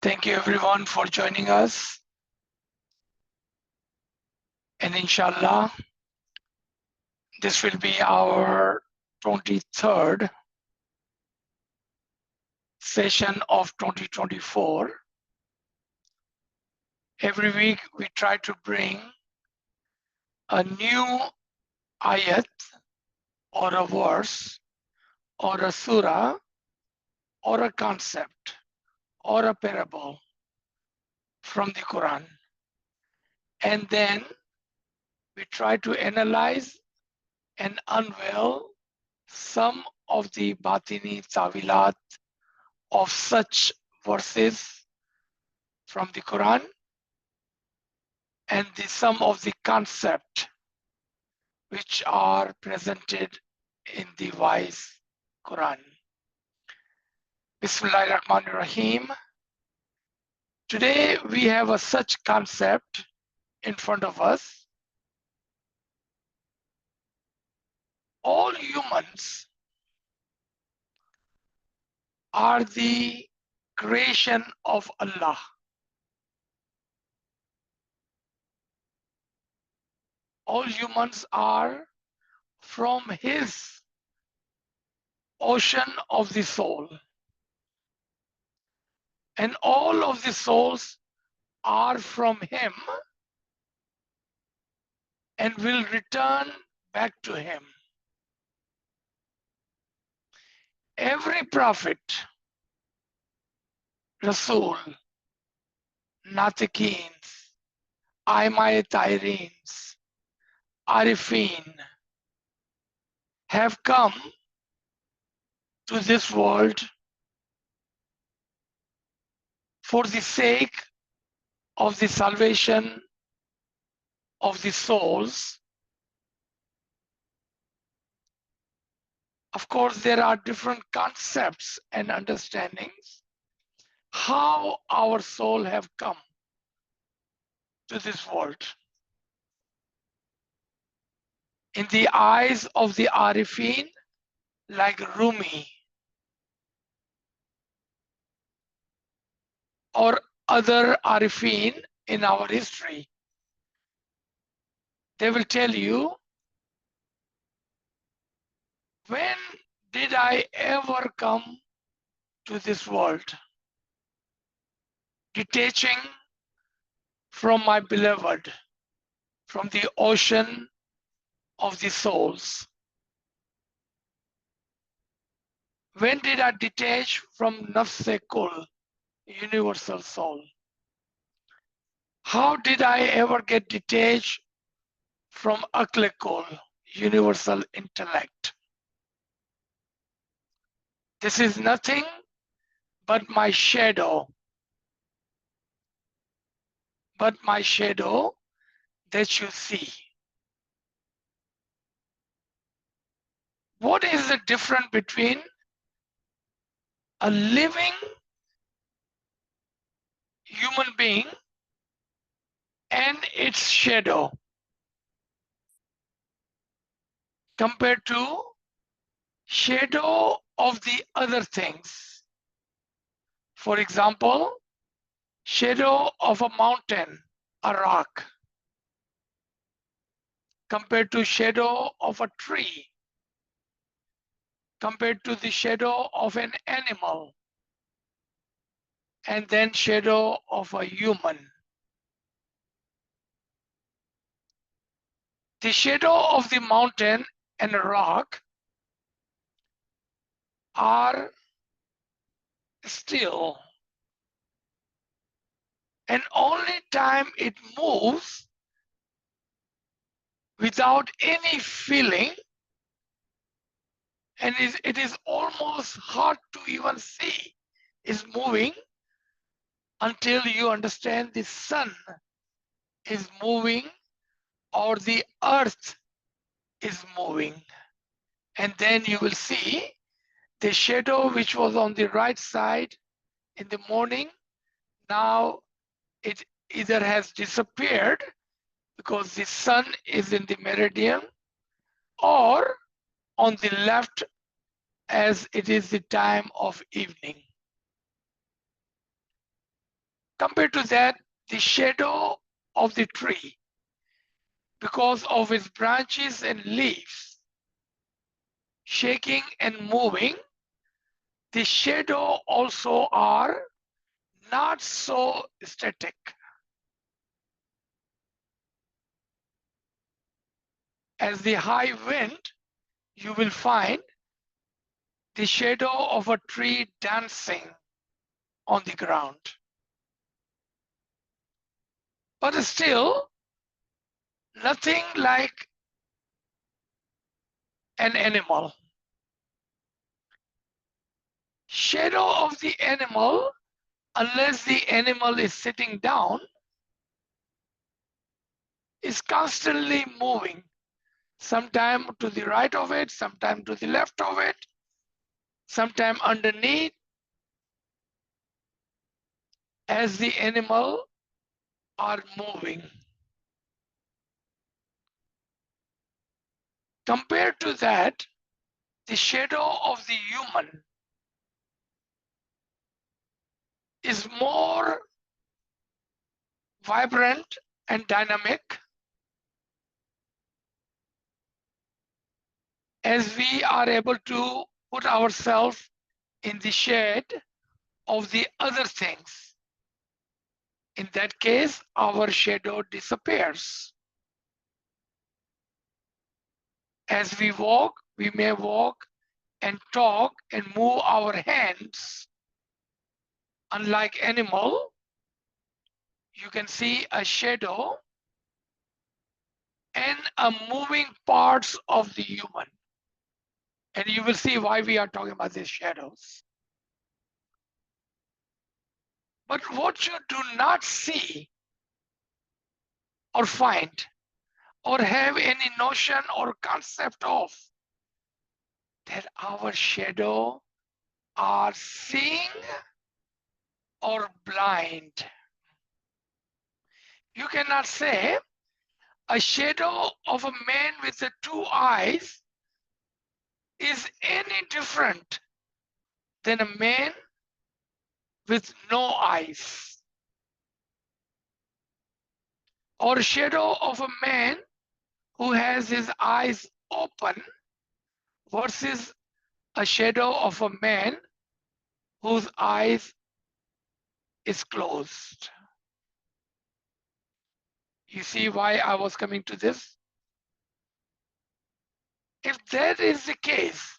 Thank you everyone for joining us. And inshallah, this will be our 23rd session of 2024. Every week we try to bring a new ayat or a verse or a surah or a concept or a parable from the Quran. And then we try to analyze and unveil some of the Batini tawilat of such verses from the Quran and some of the concept which are presented in the wise Quran. Bismillahirrahmanirrahim. Today we have a such concept in front of us. All humans are the creation of Allah. All humans are from His ocean of the soul. And all of the souls are from Him and will return back to Him. Every prophet, Rasul, Natikins, Aimayatirins, Arifin have come to this world for the sake of the salvation of the souls. Of course, there are different concepts and understandings how our soul have come to this world. In the eyes of the Arifin, like Rumi or other Arifin in our history, they will tell you, when did I ever come to this world? Detaching from my beloved, from the ocean of the souls. When did I detach from Nafse Kul, universal soul? How did I ever get detached from Akle Kul, universal intellect? This is nothing but my shadow. But my shadow that you see. What is the difference between a living human being and its shadow compared to shadow of the other things? For example, shadow of a mountain, a rock, compared to shadow of a tree, compared to the shadow of an animal, and then shadow of a human. The shadow of the mountain and a rock are still, and only time it moves without any feeling, and it is almost hard to even see is moving until you understand the sun is moving or the earth is moving. And then you will see the shadow which was on the right side in the morning, now it either has disappeared because the sun is in the meridian, or on the left as it is the time of evening. Compared to that, the shadow of the tree, because of its branches and leaves shaking and moving, the shadow also are not so static. As the high wind, you will find the shadow of a tree dancing on the ground. But still, nothing like an animal. Shadow of the animal, unless the animal is sitting down, is constantly moving, sometime to the right of it, sometime to the left of it, sometime underneath, as the animal are moving. Compared to that, the shadow of the human is more vibrant and dynamic, as we are able to put ourselves in the shade of the other things. In that case, our shadow disappears. As we walk, we may walk and talk and move our hands. Unlike animal, you can see a shadow and a moving parts of the human. And you will see why we are talking about these shadows. But what you do not see or find or have any notion or concept of, that our shadow are seeing or blind. You cannot say a shadow of a man with the two eyes is any different than a man with no eyes, or a shadow of a man who has his eyes open versus a shadow of a man whose eyes is closed. You see why I was coming to this? If that is the case,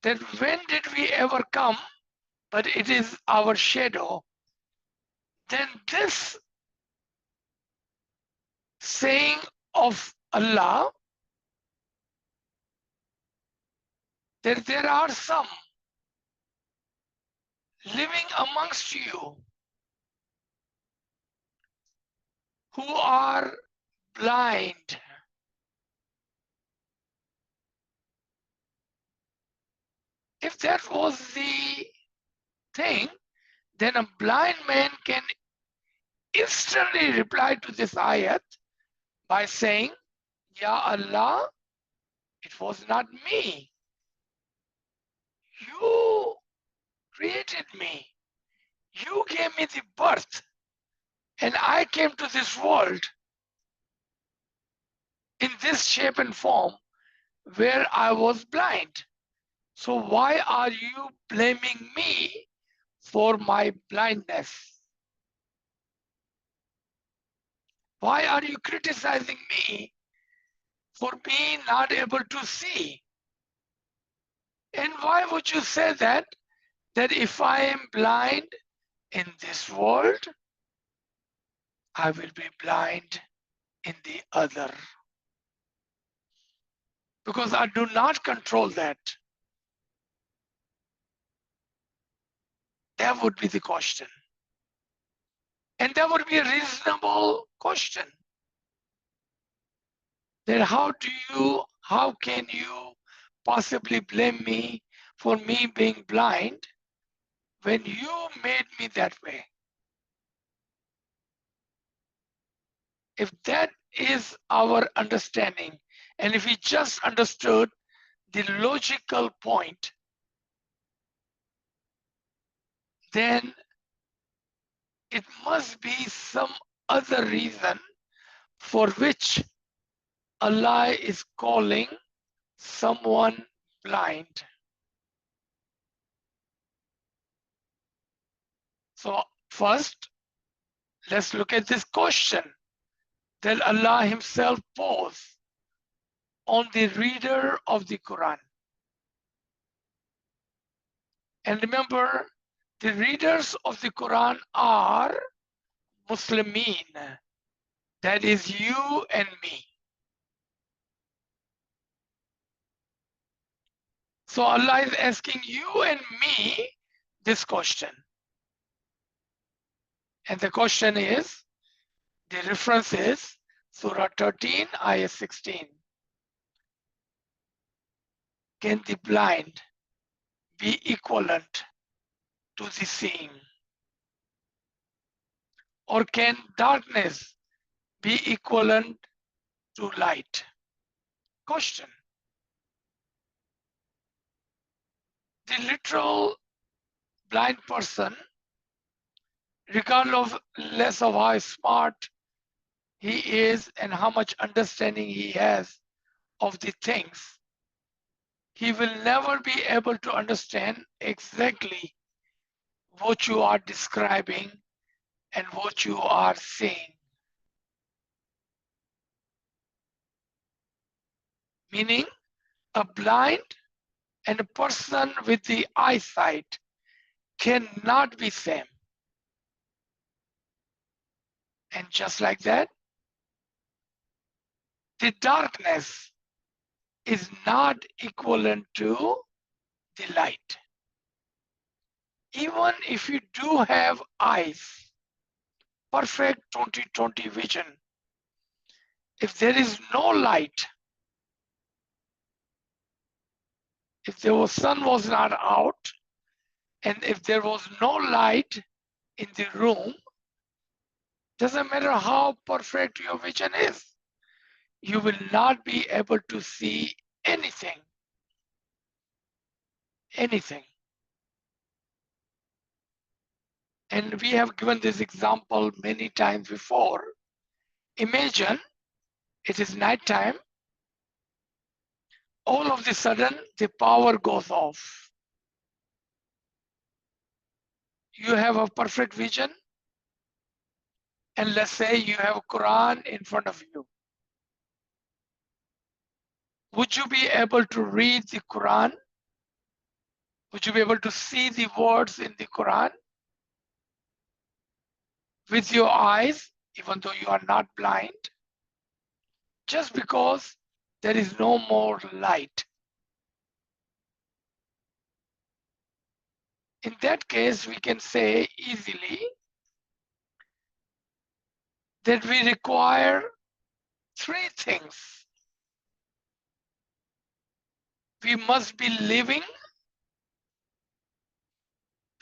then when did we ever come, but it is our shadow, then this saying of Allah, that there are some living amongst you who are blind. If that was the thing, then a blind man can instantly reply to this ayat by saying, Ya Allah, it was not me. You created me. You gave me the birth, and I came to this world in this shape and form where I was blind. So why are you blaming me for my blindness? Why are you criticizing me for being not able to see? And why would you say that? That if I am blind in this world, I will be blind in the other. Because I do not control that. That would be the question. And that would be a reasonable question. Then how can you possibly blame me for me being blind when you made me that way? If that is our understanding, and if we just understood the logical point, then it must be some other reason for which Allah is calling someone blind. So first, let's look at this question that Allah himself posed on the reader of the Quran. And remember, the readers of the Quran are Muslimin, that is you and me. So Allah is asking you and me this question. And the question is, the reference is Surah 13, Ayah 16. Can the blind be equivalent to the seeing? Or can darkness be equivalent to light? Question. The literal blind person, regardless of how smart he is and how much understanding he has of the things, he will never be able to understand exactly what you are describing and what you are saying. Meaning, a blind and a person with the eyesight cannot be same. And just like that, the darkness is not equivalent to the light. Even if you do have eyes, perfect 20/20 vision, if there is no light, if the sun was not out, and if there was no light in the room, doesn't matter how perfect your vision is, you will not be able to see anything. Anything. And we have given this example many times before. Imagine it is nighttime, all of a sudden the power goes off. You have a perfect vision, and let's say you have a Quran in front of you. Would you be able to read the Quran? Would you be able to see the words in the Quran with your eyes, even though you are not blind? Just because there is no more light. In that case, we can say easily that we require three things. We must be living,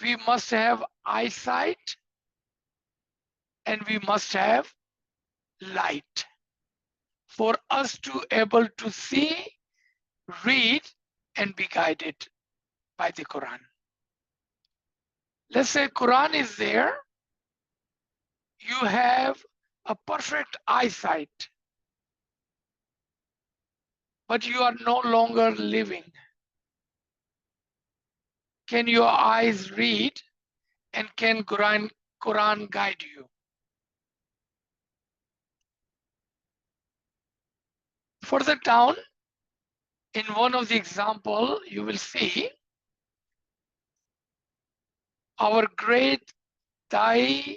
we must have eyesight, and we must have light for us to able to see, read, and be guided by the Quran. Let's say Quran is there, you have a perfect eyesight, but you are no longer living. Can your eyes read, and can Quran guide you? Further down, in one of the example, you will see our great Dai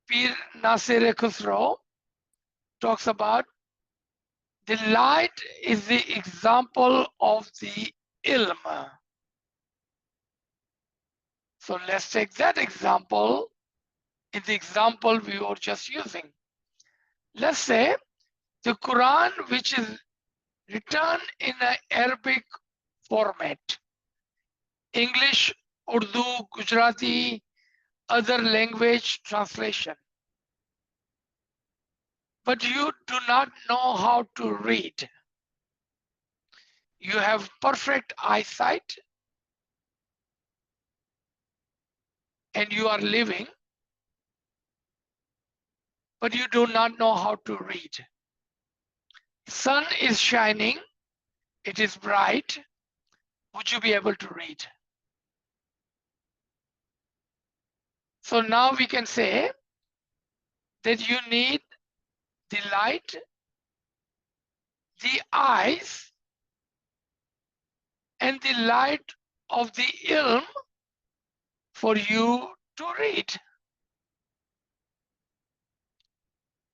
Pir Nasir Khusro talks about the light is the example of the ilm. So let's take that example in the example we were just using. Let's say the Quran, which is written in an Arabic format, English, Urdu, Gujarati, other language translation. But you do not know how to read. You have perfect eyesight and you are living, but you do not know how to read. Sun is shining, it is bright. Would you be able to read? So now we can say that you need the light, the eyes, and the light of the ilm for you to read.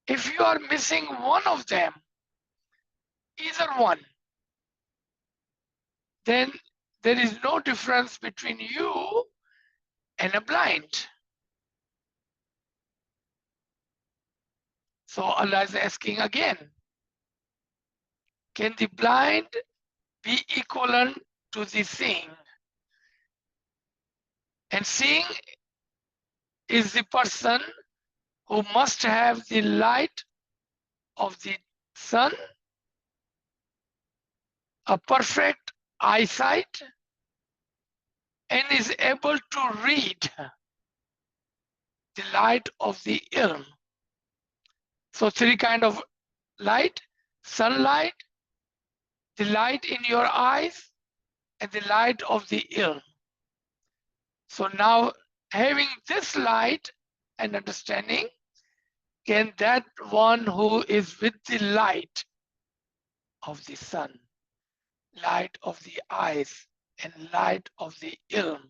If you are missing one of them, either one, then there is no difference between you and a blind. So Allah is asking again, can the blind be equivalent to the seeing? And seeing is the person who must have the light of the sun, a perfect eyesight, and is able to read the light of the ilm. So three kind of light: sunlight, the light in your eyes, and the light of the ilm. So now, having this light and understanding, can that one who is with the light of the sun, light of the eyes, and light of the ilm,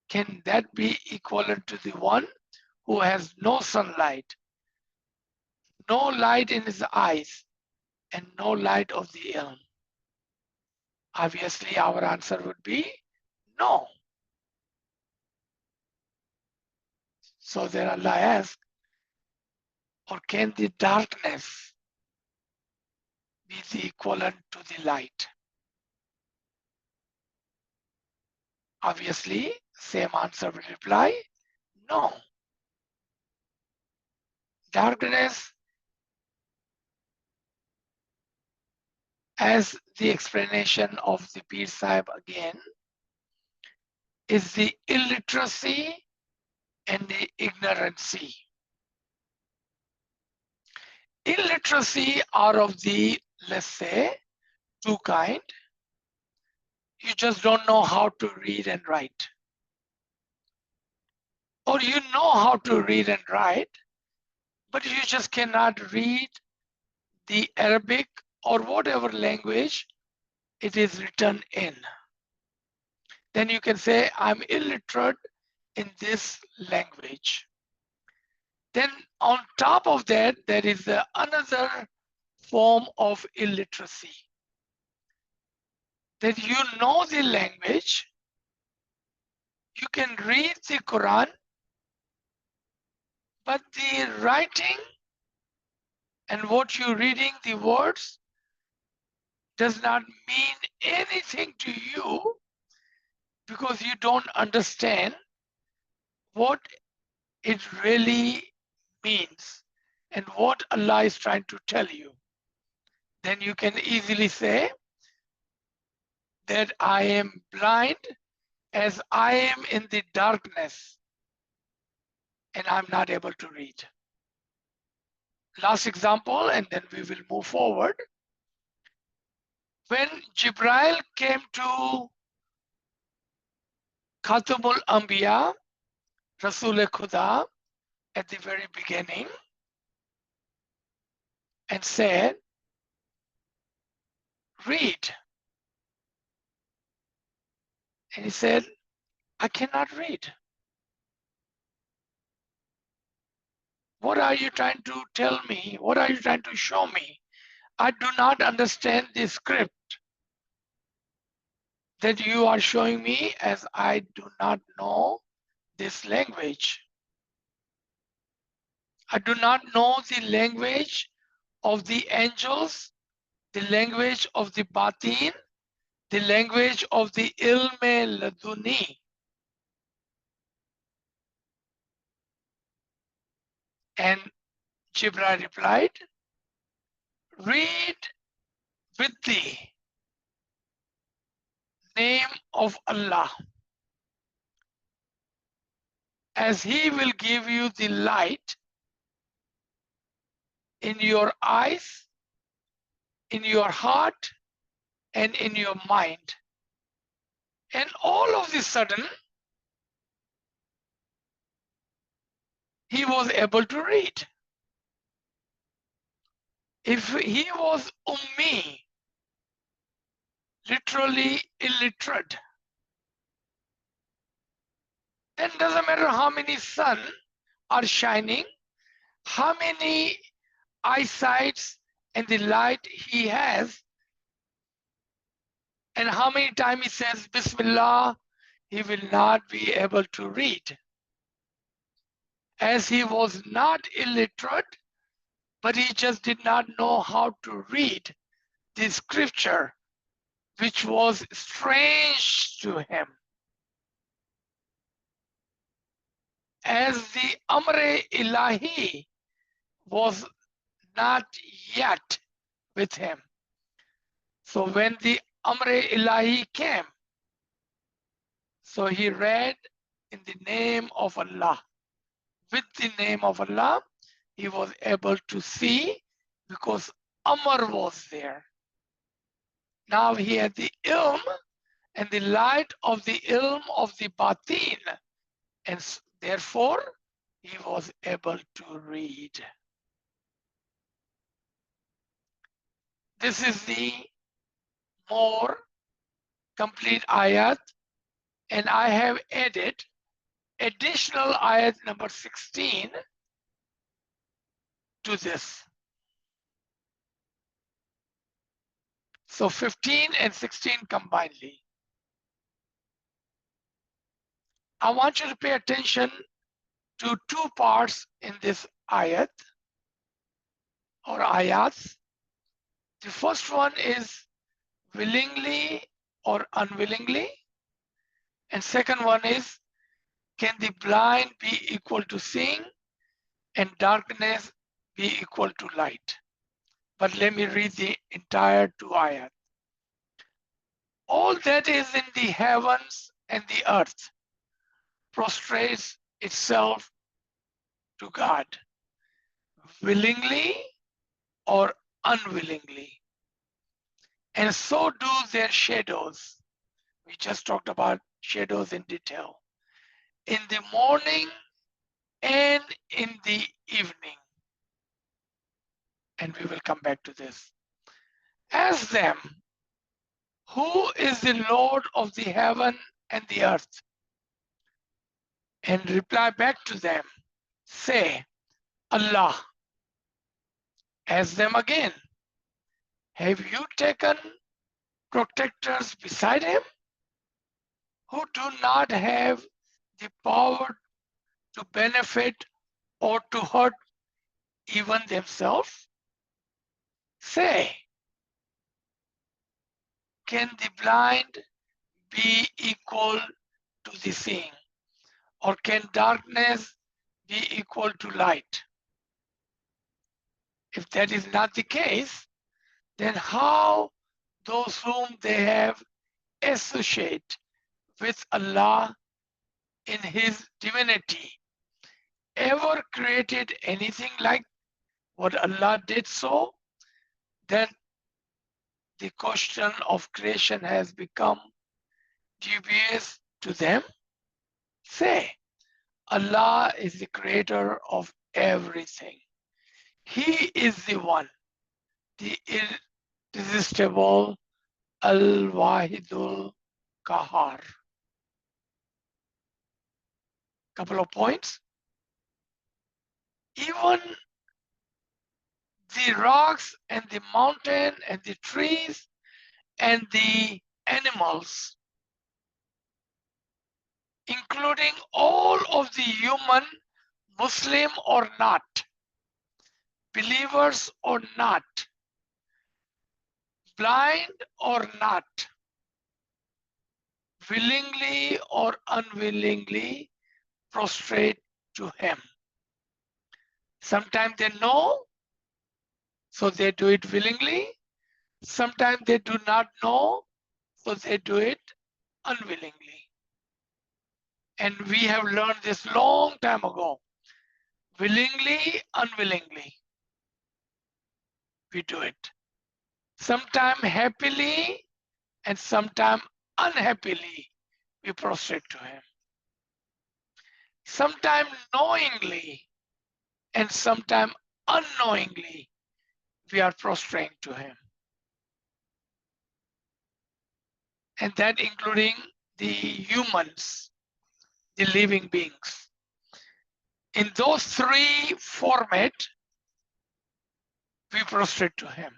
can that be equivalent to the one who has no sunlight, no light in his eyes, and no light of the ilm? Obviously, our answer would be no. So then Allah asks, or can the darkness be the equivalent to the light? Obviously, same answer will reply, no. Darkness, as the explanation of the Pir Sahib again, is the illiteracy and the ignorancy. Illiteracy are of the, let's say, two kind. You just don't know how to read and write. Or you know how to read and write, but you just cannot read the Arabic or whatever language it is written in. Then you can say, I'm illiterate in this language. Then on top of that, there is another form of illiteracy. That you know the language, you can read the Quran, but the writing and what you're reading, the words, does not mean anything to you because you don't understand what it really means and what Allah is trying to tell you. Then you can easily say that I am blind as I am in the darkness and I'm not able to read. Last example, and then we will move forward. When Jibril came to Khatamul Anbiya, Rasul Khuda, at the very beginning, and said, read. And he said, I cannot read. What are you trying to tell me? What are you trying to show me? I do not understand the script that you are showing me, as I do not know this language. I do not know the language of the angels, the language of the batin, the language of the ilme laduni. And Jibril replied, read with the name of Allah, as He will give you the light in your eyes, in your heart, and in your mind. And all of a sudden, he was able to read. If he was ummi, literally illiterate, then doesn't matter how many sun are shining, how many eyesights and the light he has, and how many times he says Bismillah, he will not be able to read. As he was not illiterate, but he just did not know how to read the scripture, which was strange to him. As the Amre Ilahi was not yet with him. So when the Amre Ilahi came, so he read in the name of Allah. With the name of Allah, he was able to see because Amr was there. Now he had the ilm and the light of the ilm of the batin, and therefore he was able to read. This is the more complete ayat, and I have added additional ayat number 16 to this. So 15 and 16 combinedly. I want you to pay attention to two parts in this ayat or ayats. The first one is willingly or unwillingly, and second one is, can the blind be equal to seeing and darkness be equal to light? But let me read the entire two ayat. All that is in the heavens and the earth prostrates itself to God, willingly or unwillingly. And so do their shadows. We just talked about shadows in detail. In the morning and in the evening. And we will come back to this. Ask them, who is the Lord of the heaven and the earth? And reply back to them, say, Allah. Ask them again, have you taken protectors beside him who do not have the power to benefit or to hurt even themselves? Say, can the blind be equal to the seeing? Or can darkness be equal to light? If that is not the case, then how those whom they have associate with Allah in his divinity ever created anything like what Allah did, so that the question of creation has become dubious to them? Say, Allah is the creator of everything. He is the one, the irresistible Al-Wahidul Kahar. Couple of points. Even the rocks and the mountain and the trees and the animals, including all of the human, Muslim or not, believers or not, blind or not, willingly or unwillingly prostrate to him. Sometimes they know, so they do it willingly. Sometimes they do not know, so they do it unwillingly. And we have learned this long time ago. Willingly, unwillingly. we do it. Sometimes happily and sometimes unhappily we prostrate to him. Sometimes knowingly and sometimes unknowingly we are prostrating to him. And that including the humans, the living beings. In those three formats, we prostrate to him.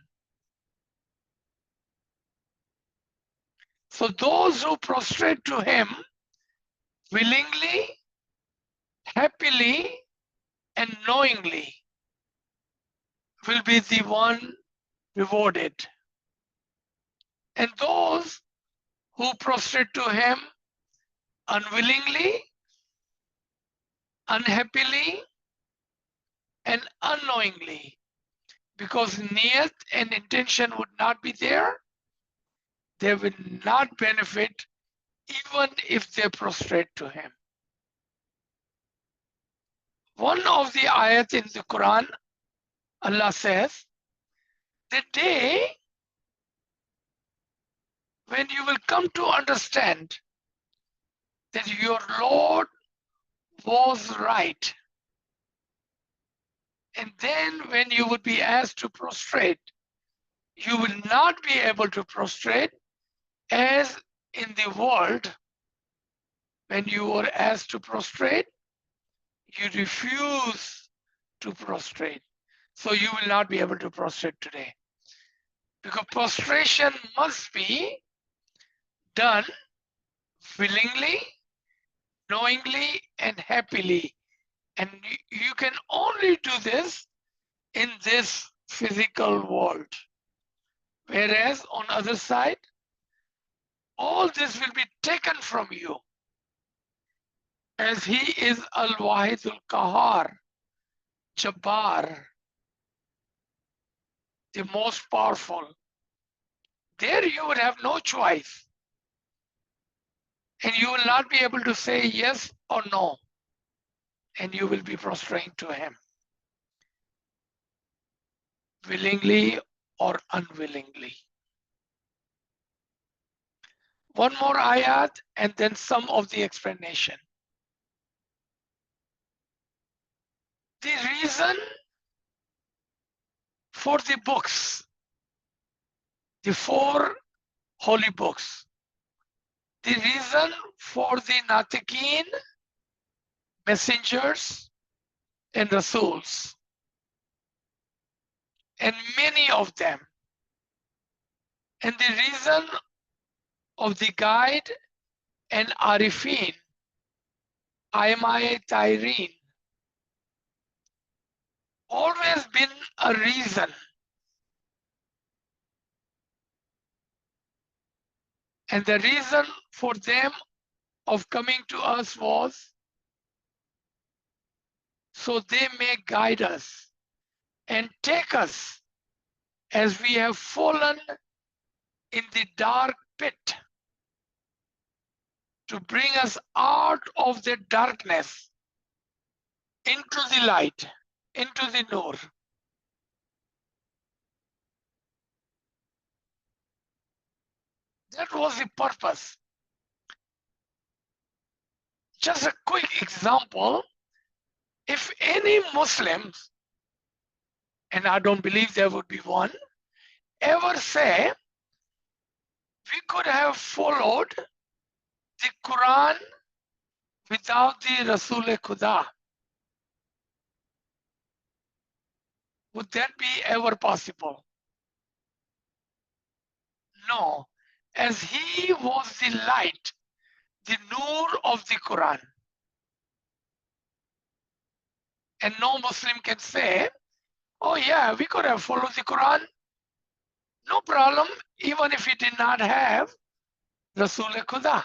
So those who prostrate to him willingly, happily, and knowingly will be the one rewarded. And those who prostrate to him unwillingly, unhappily, and unknowingly, because niyat and intention would not be there, they will not benefit even if they prostrate to him. One of the ayat in the Quran, Allah says, the day when you will come to understand that your Lord was right, and then when you would be asked to prostrate, you will not be able to prostrate as in the world. When you were asked to prostrate, you refuse to prostrate. So you will not be able to prostrate today. Because prostration must be done willingly, knowingly, and happily. And you can only do this in this physical world. Whereas on other side, all this will be taken from you, as he is Al-Wahidul Qahar, Jabbar, the most powerful. There you would have no choice. And you will not be able to say yes or no. And you will be prostrating to him, willingly or unwillingly. One more ayat and then some of the explanation. The reason for the books, the four holy books, the reason for the Natiqeen, messengers and Rasuls, and many of them, and the reason of the guide and Arifin, Aimai Tyreen, always been a reason. And the reason for them of coming to us was so they may guide us and take us as we have fallen in the dark pit, to bring us out of the darkness into the light, into the nur. That was the purpose. Just a quick example, if any Muslims, and I don't believe there would be one, ever say we could have followed the Quran without the Rasul-e-Khuda, would that be ever possible? No, as he was the light, the nur of the Quran. And no Muslim can say, oh yeah, we could have followed the Quran. No problem, even if we did not have Rasul-e-Khuda.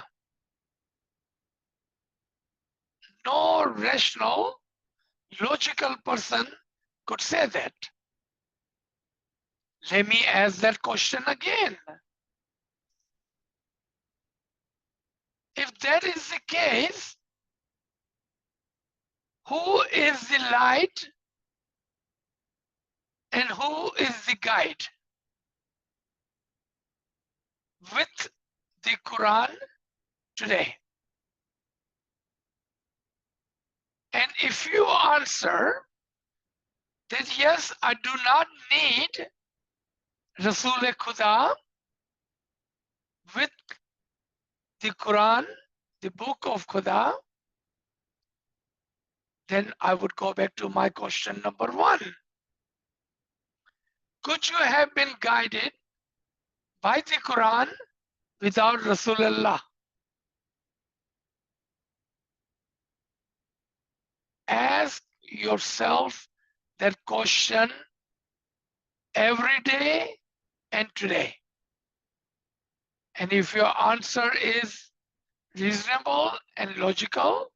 No rational, logical person could say that. Let me ask that question again. If that is the case, who is the light And who is the guide? With the Quran today. And if you answer that yes, I do not need Rasul Khuda with the Quran, the book of Khuda, then I would go back to my question number 1. Could you have been guided by the Quran without Rasulullah? Ask yourself that question every day and today. And if your answer is reasonable and logical,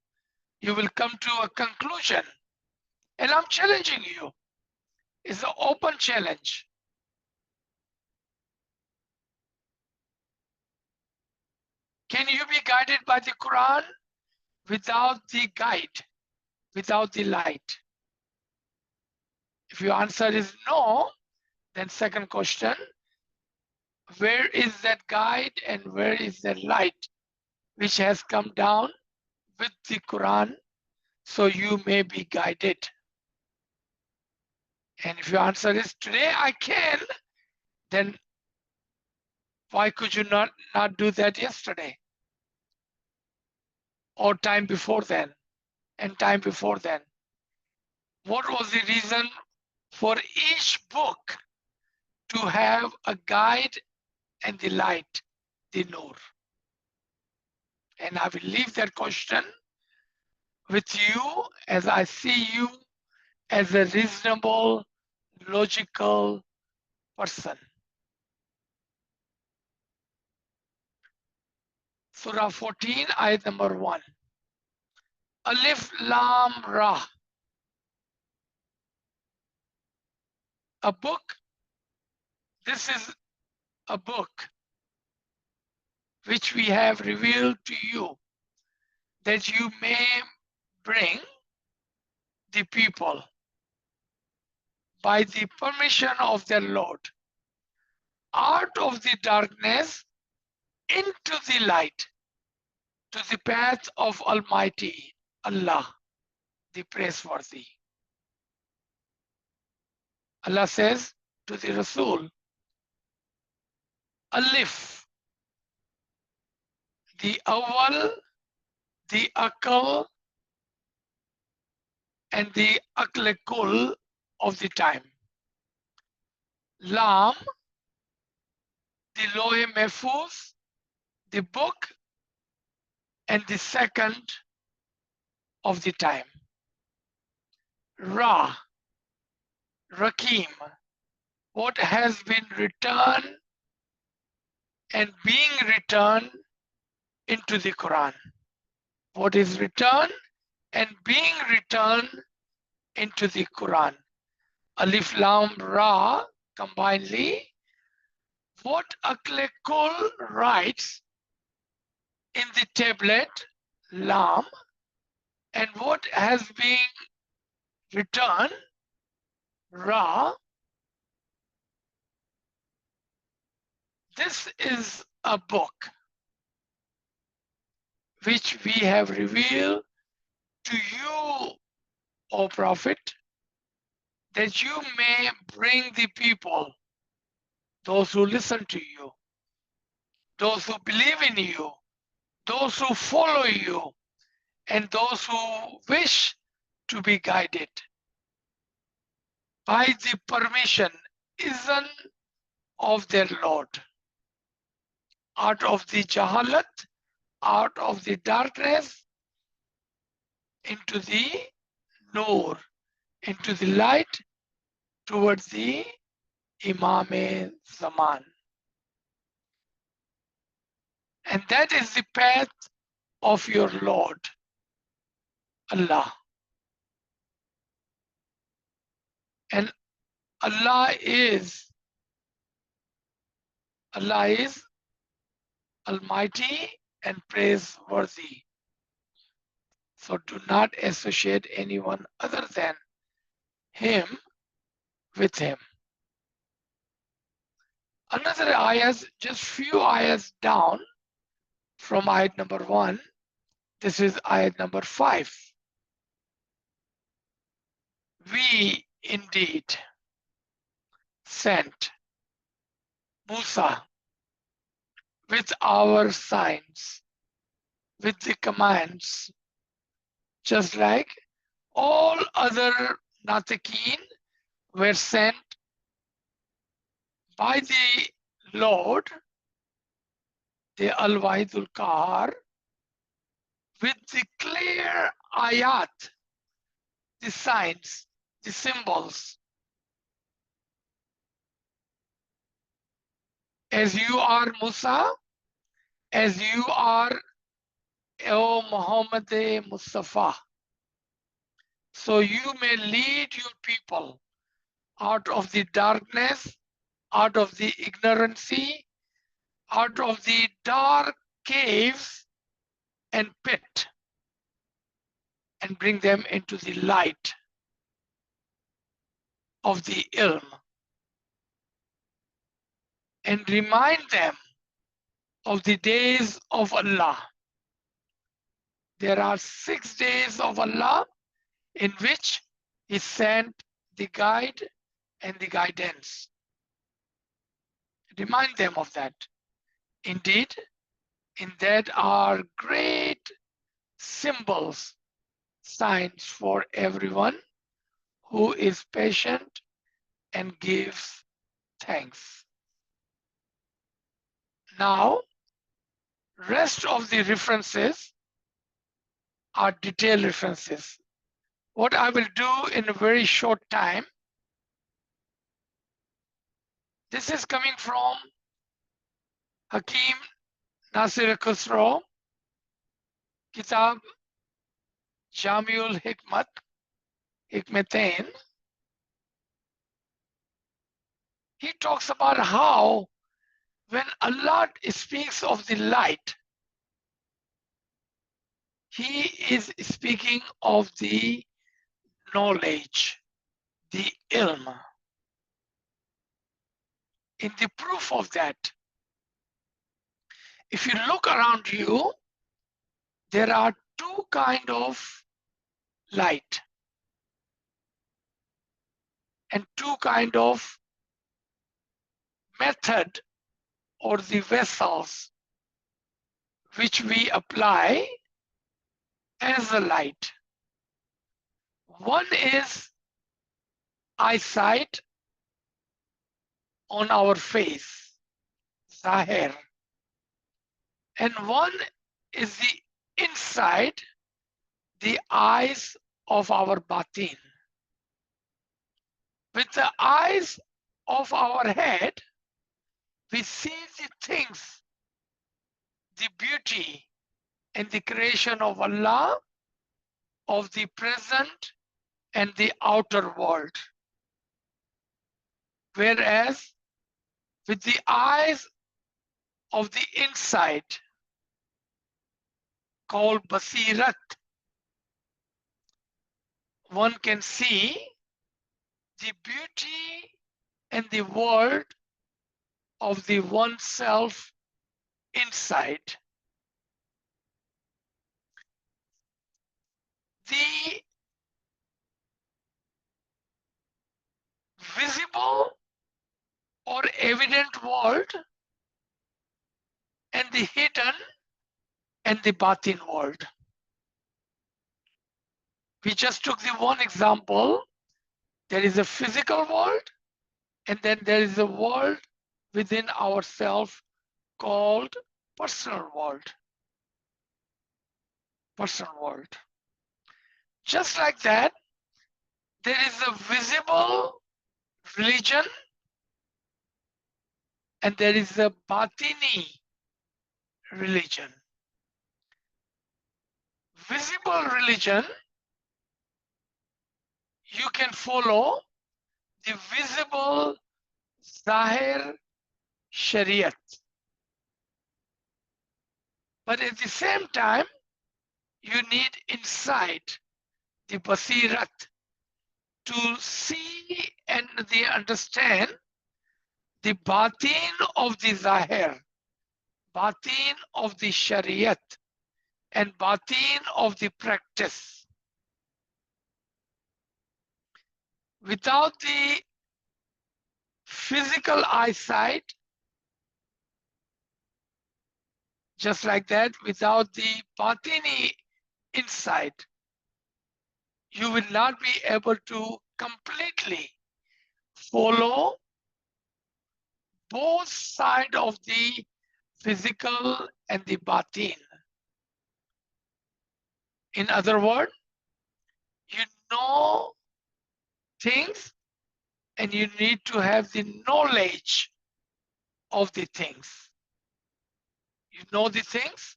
you will come to a conclusion. And I'm challenging you. It's an open challenge. Can you be guided by the Quran without the guide, without the light? If your answer is no, then second question, where is that guide and where is that light which has come down with the Quran so you may be guided? And if your answer is today I can, then why could you not do that yesterday? Or time before then, and time before then? What was the reason for each book to have a guide and the light, the Nur? And I will leave that question with you as I see you as a reasonable, logical person. Surah 14, ayat number 1. Alif Lam Ra. A book. This is a book which we have revealed to you that you may bring the people by the permission of their Lord out of the darkness into the light, to the path of Almighty Allah, the praiseworthy. Allah says to the Rasul, Alif, the awal, the akal, and the aklekul of the time. Lam, the Lohe Mehfuz, the book, and the second of the time. Ra, Rakim, what has been returned and being returned into the Quran. What is returned and being returned into the Quran. Alif Lam Ra combinedly. What Akle Kul writes in the tablet Lam, and what has been returned Ra. This is a book which we have revealed to you, O Prophet, that you may bring the people, those who listen to you, those who believe in you, those who follow you, and those who wish to be guided by the permission, izn of their Lord, out of the jahalat, out of the darkness, into the nur, into the light, towards the Imam Zaman. And that is the path of your Lord, Allah. And Allah is Almighty and praiseworthy. So do not associate anyone other than Him with Him. Another ayat, just few ayats down from ayat number 1. This is ayat number 5. We indeed sent Musa with our signs, with the commands, just like all other Natiqeen were sent by the Lord, the Al-Wahidul Qahar, with the clear ayat, the signs, the symbols. As you are Musa, as you are, O Muhammad Mustafa, so you may lead your people out of the darkness, out of the ignorancy, out of the dark caves and pit, and bring them into the light of the ilm, and remind them of the days of Allah. There are 6 days of Allah in which He sent the guide and the guidance. Remind them of that. Indeed, in that are great symbols, signs for everyone who is patient and gives thanks. Now, rest of the references are detailed references. What I will do in a very short time, this is coming from Hakim Nasir Khusro, Kitab Jamiul Hikmat, Hikmatain. He talks about how when Allah speaks of the light, He is speaking of the knowledge, the ilm. In the proof of that, if you look around you, there are 2 kinds of light and 2 kinds of method or the vessels which we apply as a light. One is eyesight on our face, zahir, and one is the inside, the eyes of our batin. With the eyes of our head, we see the things, the beauty and the creation of Allah, of the present and the outer world. Whereas with the eyes of the inside, called basirat, one can see the beauty and the world of the oneself inside. The visible or evident world and the hidden and the batin world. We just took the one example. There is a physical world, and then there is a world within ourselves called personal world. Personal world. Just like that, there is a visible religion and there is a batini religion. Visible religion, you can follow the visible Zahir Shariat. But at the same time, you need insight, the Basirat, to see and understand the batin of the zahir, batin of the shariat, and batin of the practice. Without the physical eyesight, just like that, without the batini insight, you will not be able to completely follow both sides of the physical and the batin. In other words, you know things and you need to have the knowledge of the things. You know the things,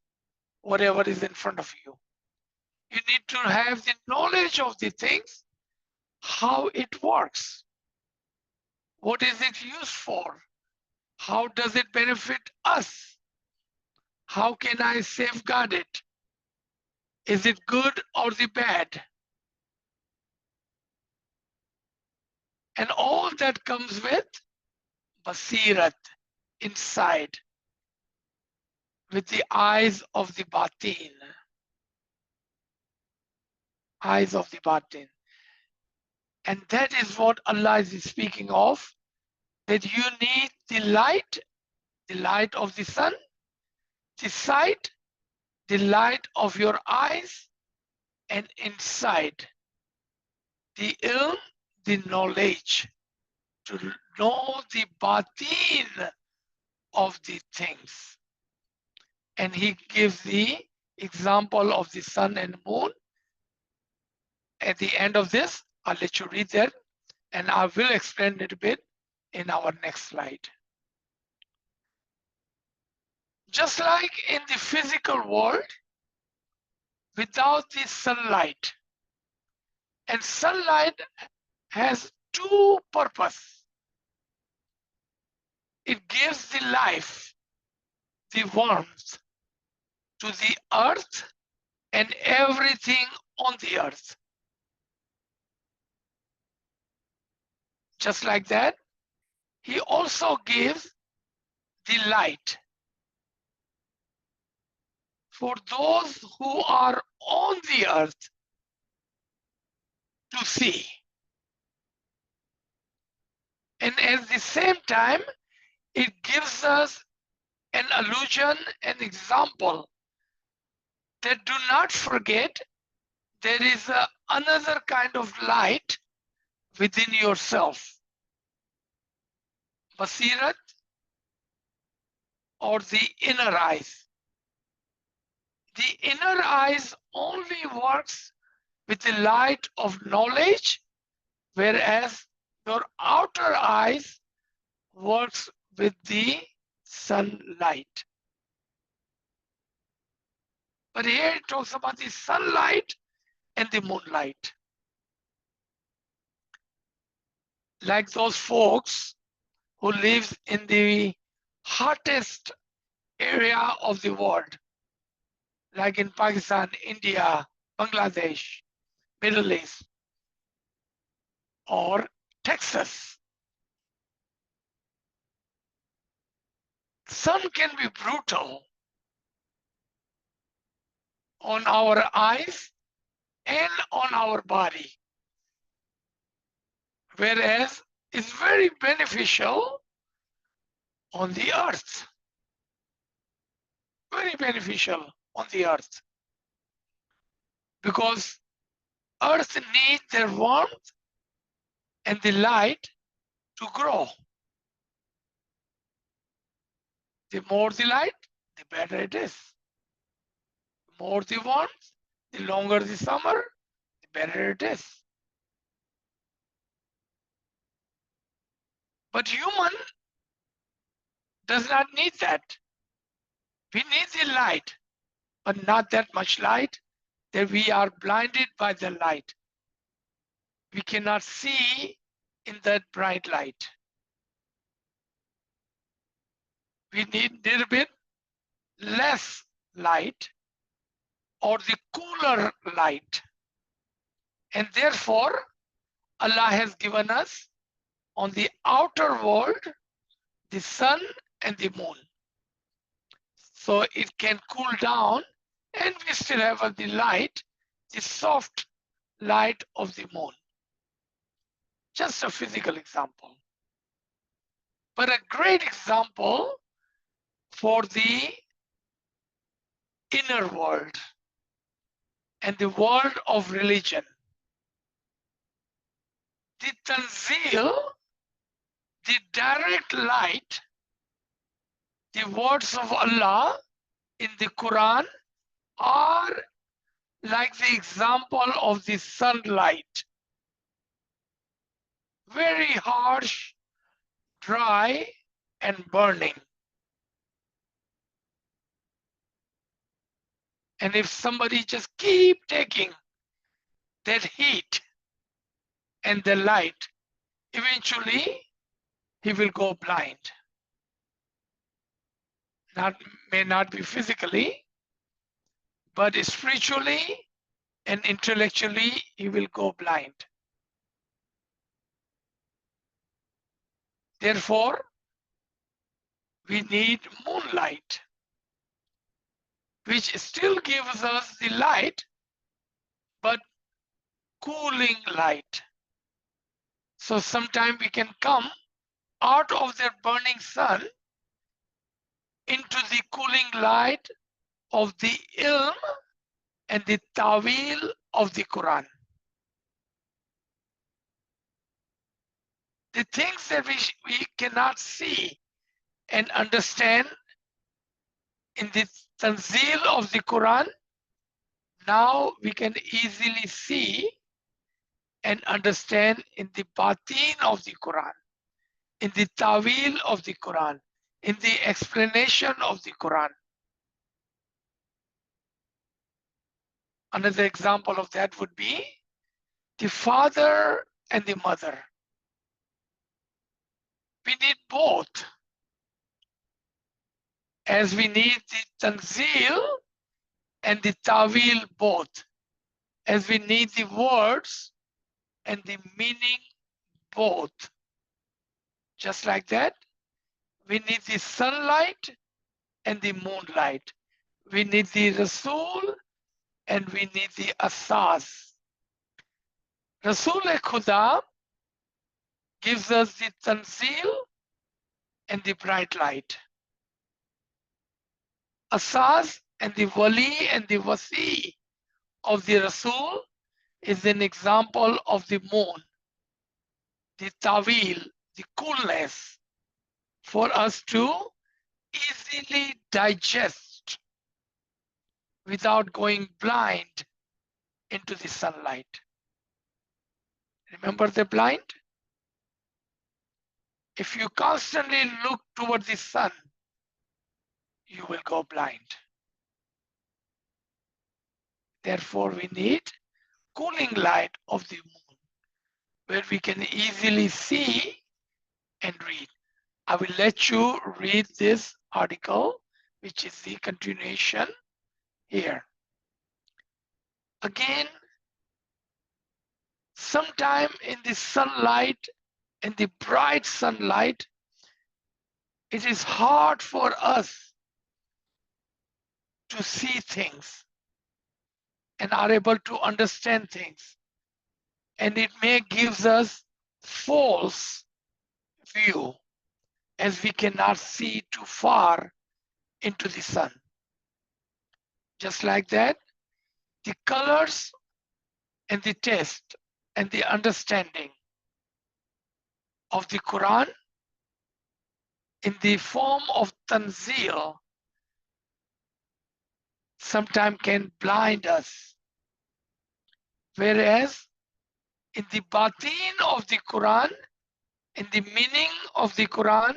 whatever is in front of you. You need to have the knowledge of the things, how it works. What is it used for? How does it benefit us? How can I safeguard it? Is it good or the bad? And all that comes with basirat, inside, with the eyes of the batin. Eyes of the batin. And that is what Allah is speaking of, that you need the light of the sun, the sight, the light of your eyes, and inside, the ilm, the knowledge, to know the batin of the things. And he gives the example of the sun and moon. At the end of this, I'll let you read that, and I will explain it a bit in our next slide. Just like in the physical world, without the sunlight, and sunlight has two purposes. It gives the life, the warmth to the earth and everything on the earth. Just like that, he also gives the light for those who are on the earth to see. And at the same time, it gives us an allusion, an example that do not forget there is another kind of light within yourself. Basirat, or the inner eyes. The inner eyes only works with the light of knowledge, whereas your outer eyes works with the sunlight. But here it talks about the sunlight and the moonlight. Like those folks who live in the hottest area of the world, like in Pakistan, India, Bangladesh, Middle East, or Texas. Sun can be brutal on our eyes and on our body, whereas it's very beneficial on the earth. Very beneficial on the earth, because earth needs their warmth and the light to grow. The more the light, the better it is. The more the warmth, the longer the summer, the better it is. But human does not need that. We need the light, but not that much light that we are blinded by the light. We cannot see in that bright light. We need a little bit less light, or the cooler light. And therefore, Allah has given us on the outer world the sun and the moon. So it can cool down and we still have the light, the soft light of the moon. Just a physical example. But a great example for the inner world and the world of religion. The tanzil, the direct light, the words of Allah in the Quran are like the example of the sunlight. Very harsh, dry, and burning. And if somebody just keep taking that heat and the light, eventually he will go blind. May not be physically, but spiritually and intellectually he will go blind. Therefore, we need moonlight, which still gives us the light, but cooling light. So sometime we can come out of the burning sun into the cooling light of the ilm and the tawil of the Quran. The things that we cannot see and understand in the tanzil of the Quran, now we can easily see and understand in the batin of the Quran, in the tawil of the Quran, in the explanation of the Quran. Another example of that would be the father and the mother. We need both, as we need the tanzil and the tawil both, as we need the words and the meaning both. Just like that, we need the sunlight and the moonlight. We need the Rasul and we need the Asas. Rasul-e-Khuda gives us the tanzil and the bright light. Asas and the wali and the wasi of the Rasul is an example of the moon, the tawil, the coolness, for us to easily digest without going blind into the sunlight. Remember the blind? If you constantly look toward the sun, you will go blind. Therefore, we need cooling light of the moon, where we can easily see and read. I will let you read this article, which is the continuation here. Again, sometime in the sunlight, in the bright sunlight, it is hard for us to see things and are able to understand things. And it may give us false view, as we cannot see too far into the sun. Just like that, the colors and the taste and the understanding of the Quran in the form of tanzil sometimes can blind us. Whereas in the batin of the Quran, in the meaning of the Quran,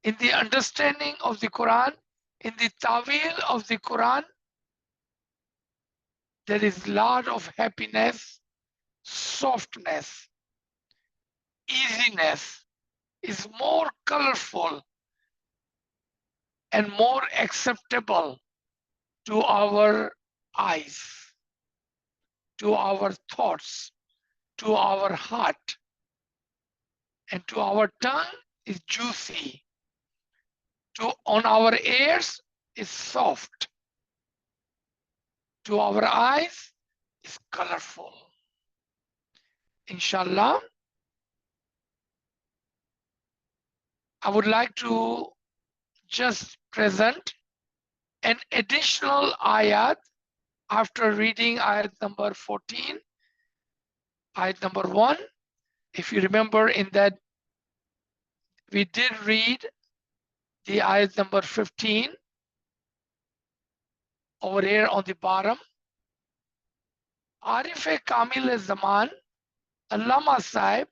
in the understanding of the Quran, in the tawil of the Quran, there is a lot of happiness, softness, easiness, is more colorful and more acceptable to our eyes, to our thoughts, to our heart, and to our tongue is juicy, On our ears is soft. To our eyes is colorful. Inshallah, I would like to just present an additional ayat after reading ayat number 14, ayat number 1. If you remember, in that we did read the ayat number 15 over here on the bottom. Arif Kamil Zaman, Allama Sahib,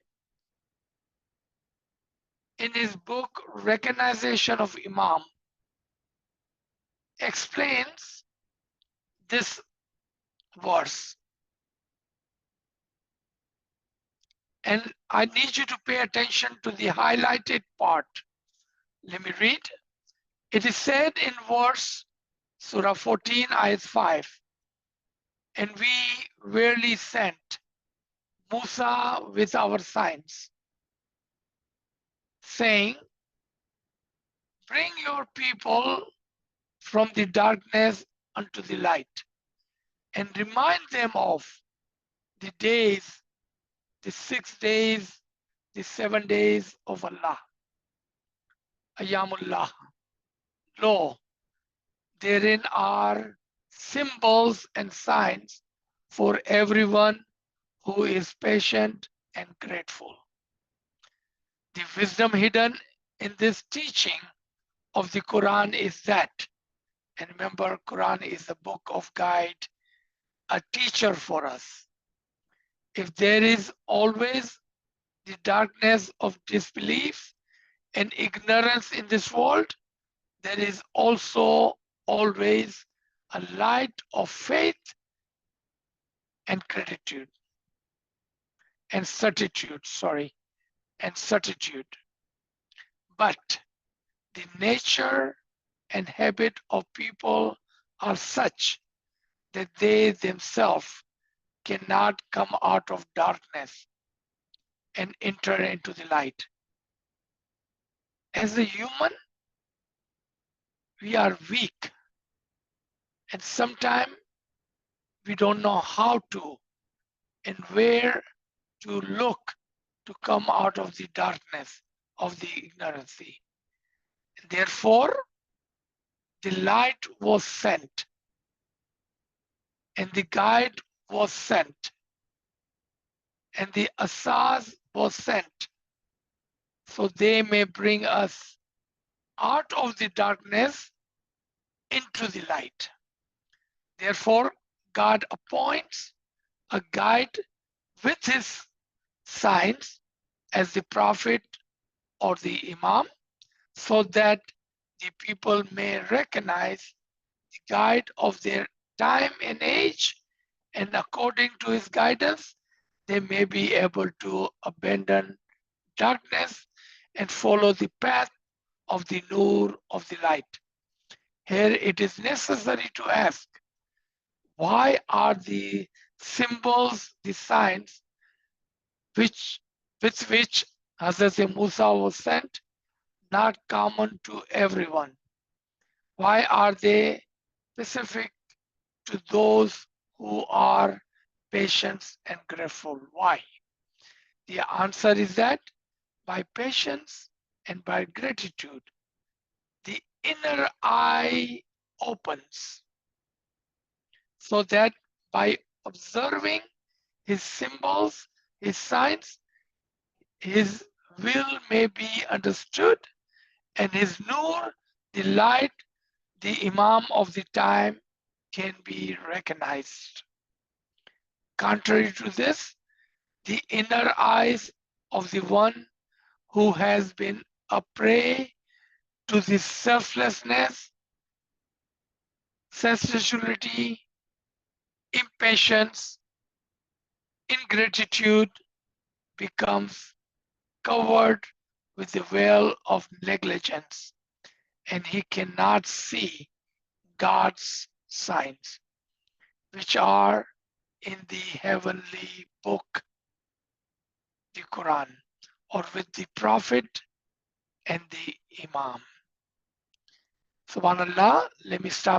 in his book Recognition of Imam, explains this verse. And I need you to pay attention to the highlighted part. Let me read. It is said in verse Surah 14, ayat 5, and we rarely sent Musa with our signs, saying, bring your people from the darkness unto the light, and remind them of the days, the 6 days, the 7 days of Allah. Ayamullah. Lo, therein are symbols and signs for everyone who is patient and grateful. The wisdom hidden in this teaching of the Quran is that, and remember, Quran is a book of guide, a teacher for us. If there is always the darkness of disbelief and ignorance in this world, there is also always a light of faith and gratitude and certitude, and certitude. But the nature and habit of people are such that they themselves cannot come out of darkness and enter into the light. As a human, we are weak, and sometimes we don't know how to and where to look to come out of the darkness of the ignorance. Therefore, the light was sent and the guide was sent and the asas was sent, so they may bring us out of the darkness into the light. Therefore, God appoints a guide with his signs as the prophet or the imam, so that the people may recognize the guide of their time and age, and according to his guidance, they may be able to abandon darkness and follow the path of the nur of the light. Here it is necessary to ask, why are the symbols, the signs with which Hazrat Musa was sent, not common to everyone? Why are they specific to those who are patient and grateful? Why? The answer is that by patience and by gratitude, the inner eye opens, so that by observing his symbols, his signs, his will may be understood, and his nur, the light, the imam of the time, can be recognized. Contrary to this, the inner eyes of the one who has been a prey to the selflessness, sensuality, impatience, ingratitude, becomes covered with the veil of negligence, and he cannot see God's signs, which are in the heavenly book, the Quran, or with the Prophet and the Imam. Subhanallah. Let me stop